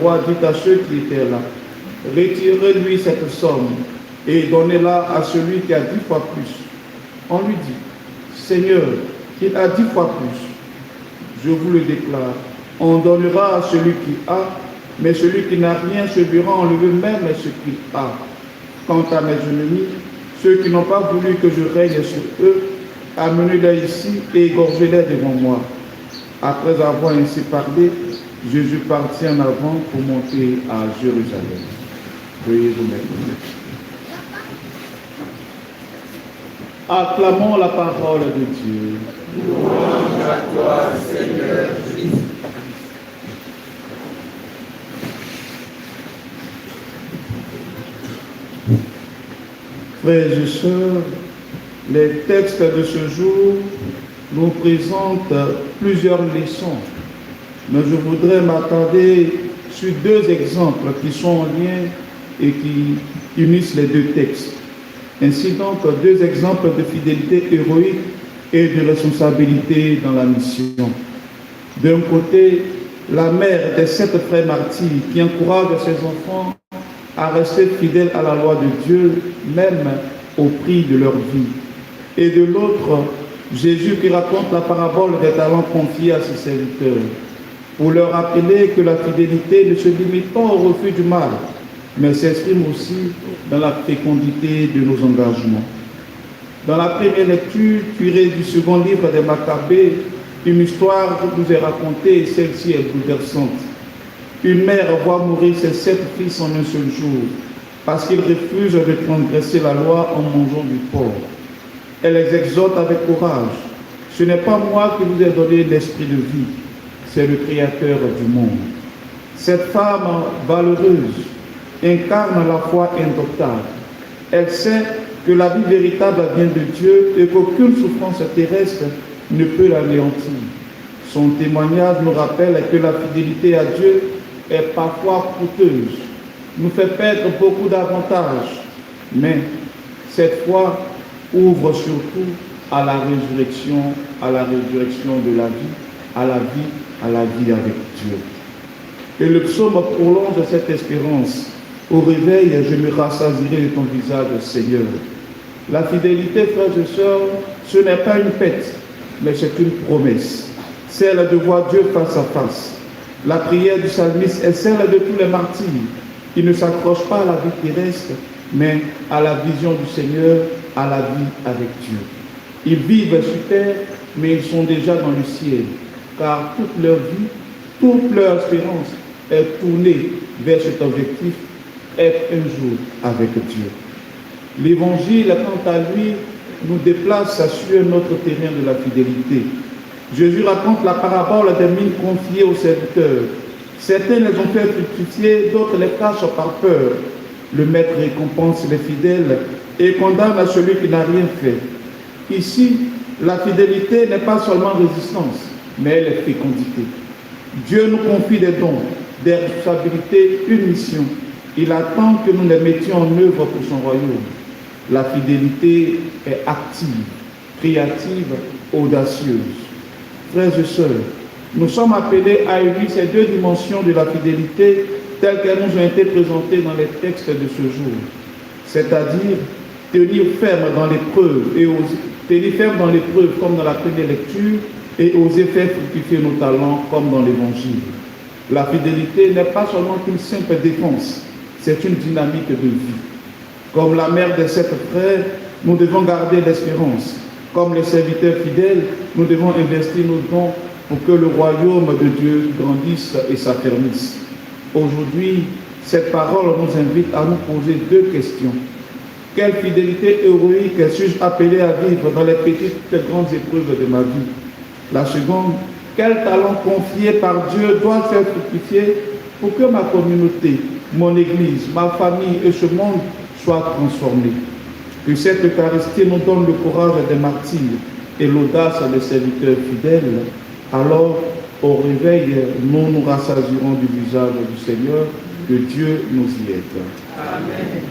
roi dit à ceux qui étaient là, retirez-lui cette somme et donnez-la à celui qui a 10 fois plus. On lui dit, Seigneur, qu'il a 10 fois plus. Je vous le déclare, on donnera à celui qui a, mais celui qui n'a rien se verra enlever même ce qu'il a. Quant à mes ennemis, ceux qui n'ont pas voulu que je règne sur eux, amenez-les ici et égorgez-les devant moi. Après avoir ainsi parlé, Jésus partit en avant pour monter à Jérusalem. Veuillez vous mettre. Acclamons la parole de Dieu. Louange à toi, Seigneur Jésus. Frères et sœurs, les textes de ce jour nous présentent plusieurs leçons, mais je voudrais m'attarder sur 2 exemples qui sont en lien et qui unissent les 2 textes. Ainsi donc, 2 exemples de fidélité héroïque et de responsabilité dans la mission. D'un côté, la mère des 7 frères martyrs qui encourage ses enfants à rester fidèles à la loi de Dieu, même au prix de leur vie. Et de l'autre, Jésus qui raconte la parabole des talents confiés à ses serviteurs, pour leur rappeler que la fidélité ne se limite pas au refus du mal, mais s'exprime aussi dans la fécondité de nos engagements. Dans la première lecture, tirée du second livre des Maccabées, une histoire nous est racontée et celle-ci est bouleversante. Une mère voit mourir ses 7 fils en un seul jour, parce qu'ils refusent de transgresser la loi en mangeant du porc. Elle les exhorte avec courage. Ce n'est pas moi qui vous ai donné l'esprit de vie, c'est le Créateur du monde. Cette femme valeureuse incarne la foi indomptable. Elle sait que la vie véritable vient de Dieu et qu'aucune souffrance terrestre ne peut l'anéantir. Son témoignage nous rappelle que la fidélité à Dieu est parfois coûteuse, nous fait perdre beaucoup d'avantages, mais cette foi ouvre surtout à la résurrection de la vie, à la vie avec Dieu. Et le psaume prolonge cette espérance. Au réveil, je me rassasierai de ton visage, Seigneur. La fidélité, frères et sœurs, ce n'est pas une fête, mais c'est une promesse, celle de voir Dieu face à face. La prière du psalmiste est celle de tous les martyrs qui ne s'accrochent pas à la vie terrestre, mais à la vision du Seigneur, à la vie avec Dieu. Ils vivent sur terre, mais ils sont déjà dans le ciel, car toute leur vie, toute leur espérance est tournée vers cet objectif, être un jour avec Dieu. L'Évangile, quant à lui, nous déplace sur notre terrain de la fidélité. Jésus raconte la parabole des mines confiées aux serviteurs. Certains les ont fait fructifier, d'autres les cachent par peur. Le maître récompense les fidèles et condamne à celui qui n'a rien fait. Ici, la fidélité n'est pas seulement résistance, mais elle est fécondité. Dieu nous confie des dons, des responsabilités, une mission. Il attend que nous les mettions en œuvre pour son royaume. La fidélité est active, créative, audacieuse. Frères et sœurs, nous sommes appelés à unir ces 2 dimensions de la fidélité telles qu'elles nous ont été présentées dans les textes de ce jour. C'est-à-dire tenir ferme dans l'épreuve comme dans la première lecture et oser faire fructifier nos talents comme dans l'Évangile. La fidélité n'est pas seulement une simple défense, c'est une dynamique de vie. Comme la mère des 7 frères, nous devons garder l'espérance. Comme les serviteurs fidèles, nous devons investir nos dons pour que le royaume de Dieu grandisse et s'affermisse. Aujourd'hui, cette parole nous invite à nous poser 2 questions. Quelle fidélité héroïque suis-je appelé à vivre dans les petites et grandes épreuves de ma vie? La seconde, quel talent confié par Dieu doit faire fructifier pour que ma communauté, mon Église, ma famille et ce monde soient transformés? Que cette Eucharistie nous donne le courage des martyrs et l'audace des serviteurs fidèles. Alors, au réveil, nous nous rassasierons du visage du Seigneur. Que Dieu nous y aide. Amen.